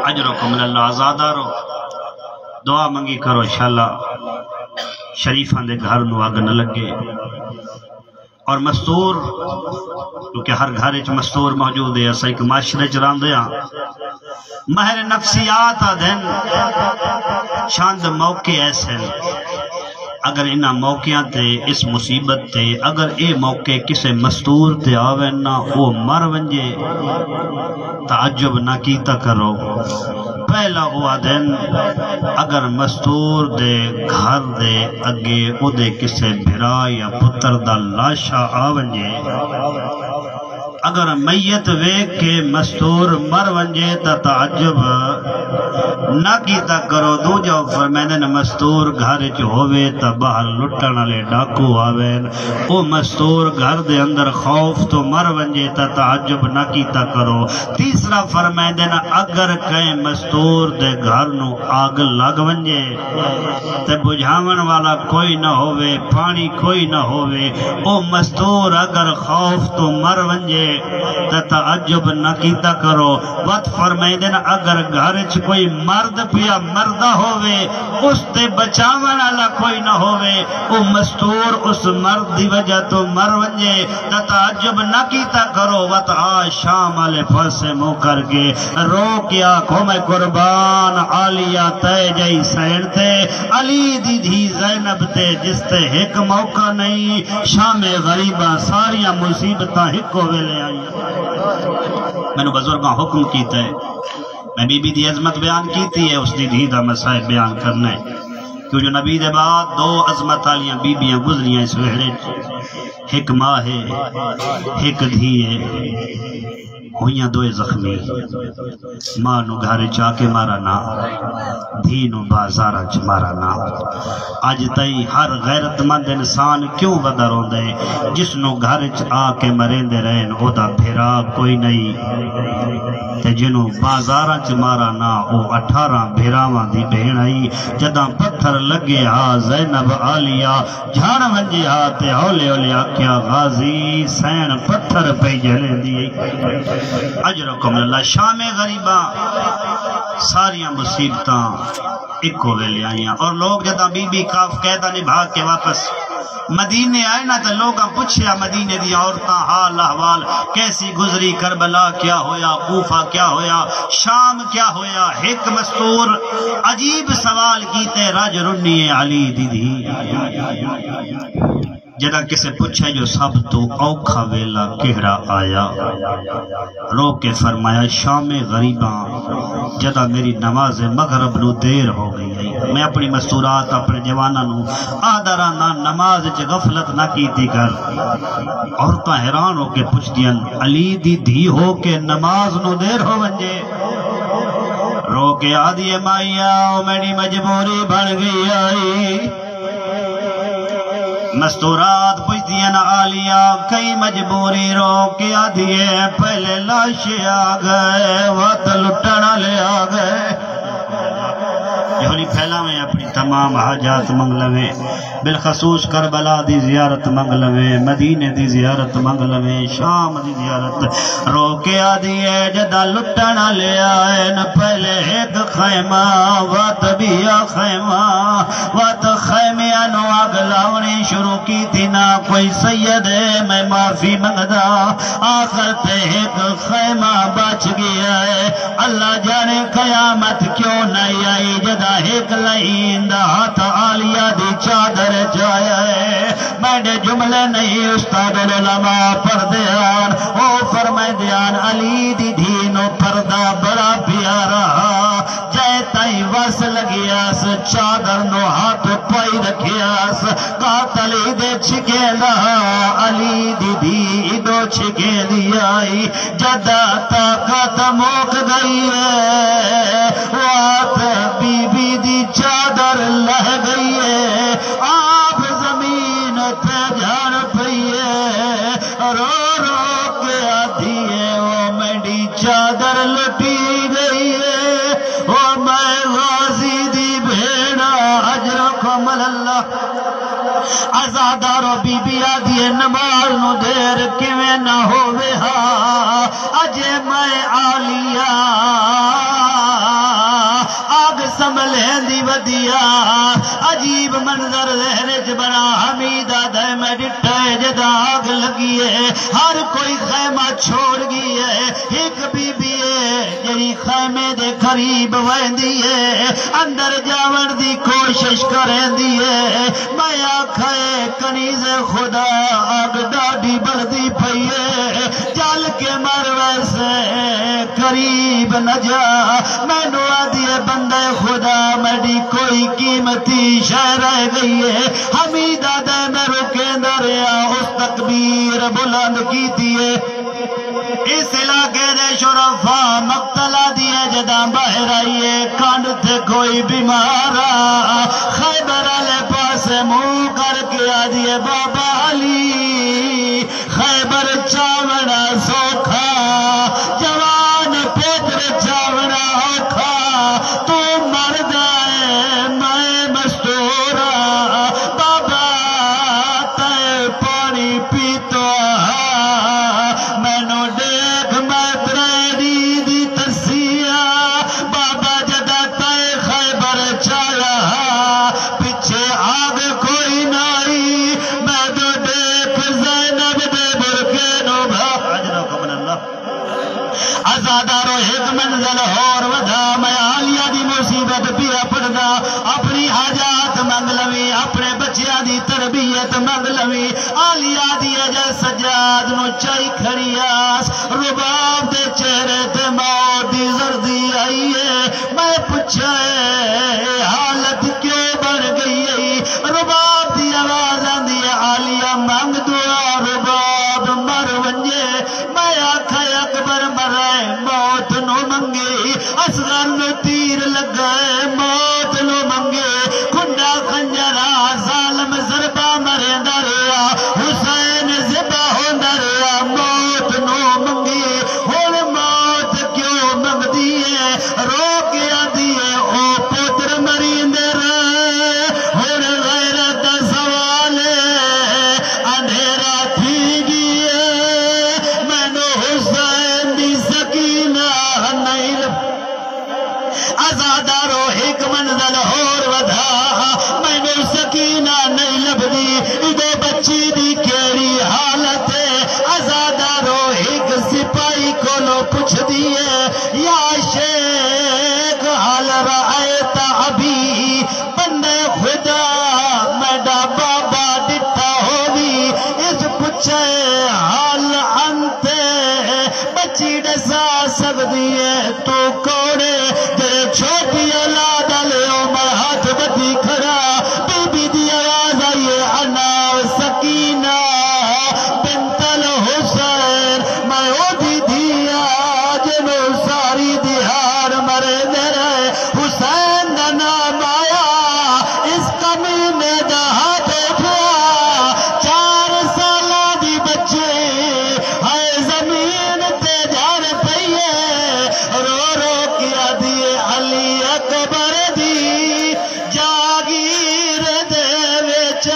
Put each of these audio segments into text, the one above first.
اجرکم اللہ آزادہ رو دعا منگی کرو انشاءاللہ شریفان دے گھر نو آگ نہ لگے اور مستور کیونکہ ہر گھر وچ مستور موجود ہے اسا ایک معاشرے چ رہندے ہاں مہر نفسیات دن چند موقع ایسے اگر انہاں موقعاں تے اس مصیبت تے اگر اے موقع کسے مستور تے آوے نہ او مر ونجے تعجب نہ کیتا کرو پہلا ہوا دن اگر مستور دے گھر دے اگے او دے کسے بھرا یا پتر دا لاشا آونجے اگر میت ویک کے مستور مر ونجے تا تعجب نہ کیتا کرو دو جو فرمیدن مستور گھر چ ہووے تا باہر لٹن والے ڈاکو آوین او مستور گھر دے اندر خوف تو مر ونجے تا تعجب نہ کیتا کرو تیسرا فرمیدن اگر کہیں مستور دے گھر نو آگ لگ ونجے تے بجھاون والا کوئی نہ ہووے پانی کوئی نہ ہووے او مستور اگر خوف تو مر ونجے تعجب نہ کیتا کرو وقت فرمیدن اگر گھر چ کوئی مرد پیا مردہ ہووے اس تے بچاون والا کوئی نہ ہووے او مستور اس مرد دی وجہ تو مر ونجے تعجب نہ کیتا کرو وقت آ شام والے پاسے منہ کر کے رو کیا کو میں قربان عالیہ تے جئی سین تے علی دی دھی زینب تے جس تے ایک موقع نہیں شام غریباں ساریاں مصیبتاں ہکو ویلے آئی میں نے بزرگاں حکم کیتا ہے میں بی بی دی عظمت بیان کیتی ہے اس دی دھی دا مسائل بیان کرنا ہے کیوں جو نبی دے بعد دو عظمت آلیاں بی بیاں گزریاں اس وحرے ایک ماں ہے ایک دھی ہے ہوئیاں دوئے زخمی ماں نو گھر چاہ کے مارا نا دھی نو بازارہ چ مارا نا آج تئی ہر غیرت مند انسان کیوں ودا روندے جس نو گھر چ آ کے مریندے رہن او دا پھرا کوئی نہیں تے جنو بازارہ چ مارا نا او 18 بھیراواں دی بہن آئی جداں پتھر لگے ہا زینب عالیہ جھاڑ ونجے ہا تے ہولے ہولے آکھیا غازی سین پتھر پہ جلیں دی اجرکم اللہ شام غریباں ساریاں مصیبتاں ایکو ویلے آئیاں اور لوگ جداں بی بی کاف قیدہ نبھا کے واپس مدینے آئے نا تو لوگاں پوچھیا مدینے دی عورتاں حال احوال کیسی گزری کربلا کیا ہویا کوفہ کیا ہویا شام کیا ہویا ایک مستور عجیب سوال کیتے راج رنی علی دی دی جدہ کسے پوچھے جو سب تو اوکھا ویلا کہڑا آیا رو کے فرمایا شام غریباں جدہ میری نماز مغرب نو دیر ہو گئی ہے میں اپنی مستورات اپنے جوانہ نو آدھرانا نماز چ غفلت نہ کیتی کر عورتاں حیران ہو کے پوچھ دیا علی دی دھی ہو کے نماز نو دیر ہو ونجے رو کے آدھی مائیا میری مجبوری بن گئی آئی مستورات پوچھتی ہیں عالیہ کئی مجبوری رو کے آدھیے پہلے لاشے آگئے وقت لٹنا لے آگئے یہونی پھیلا میں اپنی تمام حاجات منگلویں بالخصوص کربلا دی زیارت منگلویں مدینے دی زیارت منگلویں شام دی زیارت رو کے آدھیے جدہ لٹنا لے آئے نہ پہلے ایک خیمہ وات بیا خیمہ وات خیمیاں نو آگ لاؤنی شروع کی تھی نہ کوئی سید ہے میں معافی منگدا آخر تے ایک خیمہ بچ گیا ہے اللہ جانے قیامت کیوں نہیں آئی جدہ ایک لئیندہ ہاتھ عالیہ دی چادر جایا ہے میں نے جملے نہیں استاد العلماء پردیان او فرمائے دیان علی دی دھینو پردہ بڑا پیارا جائے تائی وس لگیاس چادر نو ہاتھ پائی رکھیاس قاتلی دے چھکے لہا علی دی دھی دو چھکے لیائی جدہ طاقت موک گئی ہے وات بی بی دی چادر لہ گئی ہے آپ زمین تے جھاڑ پئیے رو رو کے آدھی ہے وہ میری چادر لٹی گئی ہے وہ میں غازی دی بھیڑا اجرکم اللہ آزادارو بی بی آدھی نماز نو دیر کیویں نہ ہووے ہا اجے میں آلیا آگ سنبھلیں دی ودیا عجیب منظر ذہن چ بنا حمیدہ دے میں ڈٹھے جدا آگ لگی ہے ہر کوئی خیمہ چھوڑ گئی ہے ایک بی بی ہے جڑی خیمے دے قریب ویندی ہے اندر جاون دی کوشش کریندی ہے میں آکھے کنیز خدا آگ ڈاڈی بلدی پئی ہے چل کے مر ویسے قریب نہ جا مینوں آدھی بندے خدا میری کوئی قیمتی شے رہ گئی ہے حمیدہ دے میں رکیندا رہیا اس تکبیر بلند کیتی ہے اس علاقے دے شرفا مقتلا دیے جداں باہر آئیے کانڈ تھے کوئی بیمارا خیبر والے پاس منہ کر کے آدھیے بابا علی خیبر چاوڑا سوکھا جوان پوتر چاوڑا اوکھا تو مرد ہے میں مستورا بابا تے پانی پیتا مینو دیکھ میں تریڈی دی تسیا بابا جدا تے خیبر چایا پیچھے آگ کوئی نائی میں تو دیکھ زینب دے برکے نو ازادارو ایک منزل اور ودا میں آلیا دی مصیبت پیا پڑدا اپنی حاجات منگ لوی اپنے بچیاں دی تربیت منگ لوی آلیا دی اجا سجاد نو چائی کھڑی آس رباب دے چہرے تے موت دی زردی آئی ہے میں پوچھا ہے حالت کیوں بن گئی ہے رباب دی آواز آندی ہے آلیا منگ دعا رباب مر ونجے میں آکھا اکبر مرائے موت نو منگے اصغر نو تیر لگائے موت نو منگے کنڈا خنجرہ ظالم ضربہ مریندا رہیا حسین ذبح ہوندا رہیا موت نو منگے ہن موت کیوں منگدی ہے رو کے آدھی ہے او پوتر مریندے رہے ہن غیرت دا سوال ہے اندھیرا تھی گئی ہے مینو حسین دی سکینہ نہیں ازادارو ایک منزل اور ودا مینو سکینہ نہیں لبدی ادو بچی دی کیڑی حالت ہے ازادارو ایک سپاہی کو لو پوچھ دیئے یا شیخ حال رائیت ابھی بندے خدا میڈا بابا ڈٹھا ہوگی اس پوچھے حال انتے بچی ڈسا سکتی ہے تو کوڑے تیرے چھوٹی اولاد لیو میں ہاتھ بدی کھڑا بی بی دی آواز آئیے انا سکینہ بنت الحسین میں او دی دیا جنو ساری دیہار مرے دے رہے حسین دا نام آیا اس کمینے دا ہاتھ اٹھا 4 سالہ دی بچے ہائے زمین تے جان پئیے رو رو کیا دیے علی اکبر دی جاگیر دے وچ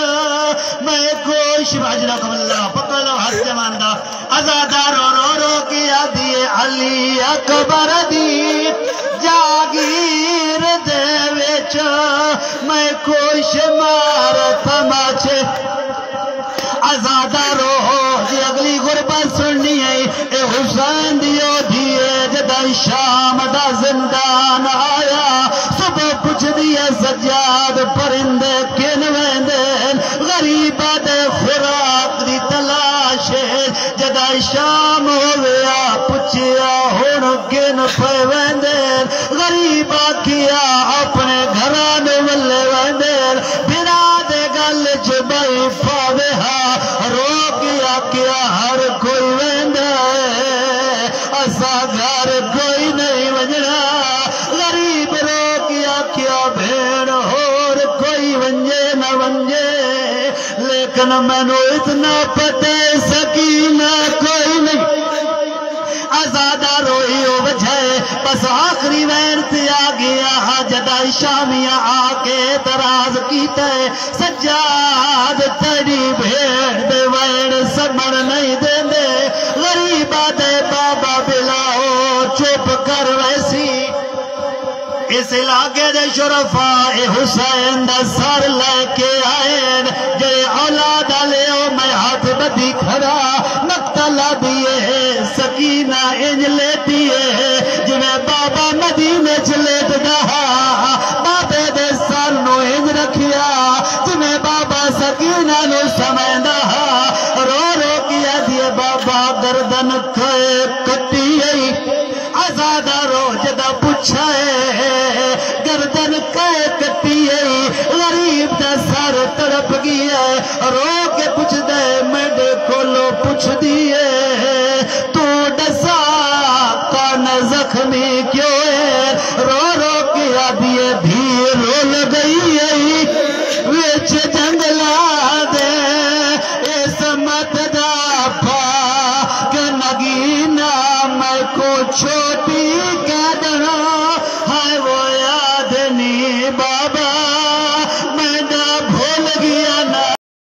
میں کوش بھجرکم اللہ پکڑ لو ہاتھ جماندہ ازادہ رو رو رو کیا دیے علی اکبر دی جاگیر دے وچ میں کوش مار تماچے آزادہ روحو جی اگلی غربت سننی ہے اے حسین دیو دیئے جدہ شام دا زندان آیا صبح پوچھ دیئے سجاد پرندے کن ویندین غریبہ دے خوراک دی تلاش جدہ شام ہویا پوچھیا ہون کن پہ ویندین غریبہ کیا اپنے گھران ولے ویندین بنا دے گل چبائی پاوے رو کیا ہر کوئی ویندہ ہے اسا گھر کوئی نہیں ونجنا غریب رو کیا بھیڑ اور کوئی ونجے نہ ونجے لیکن میں نو اتنا پتے سکینہ کوئی نہیں آزادہ روئی ہو بجھائے بس آخری وینت آ گیا جدہ شامیاں آکے تراز کیتا ہے سجاد تیری بھیڑ دے وین سمن نہیں دے دے غریبہ دے بابا بے چپ کر ویسی اس علاقے دے شرفاء حسین دا سر لے کے آئے جے اولاد لیو میں ہاتھ بدی کھڑا نقتلا دیئے سکینہ انج لیتی ہے جنہیں بابا مدینے چلیت دہا بابے دے سر نو انج رکھیا جنہیں بابا سکینہ نو سمیں دہا رو رو کیا دیئے بابا گردن کٹی گئی آزادہ روج دا پچھائے گردن کٹی گئی غریب دا سر تڑپ گیا رو کے پوچھ دے میڈے کھولو پوچھ دیئے تو ڈسا کان زخمی کیوں ہے رو رو کیا دیئے بھی رو لگئی ہے ویچ جنگلا دے اس مت دا پا کہ نگینا میں کو چھوٹی قدر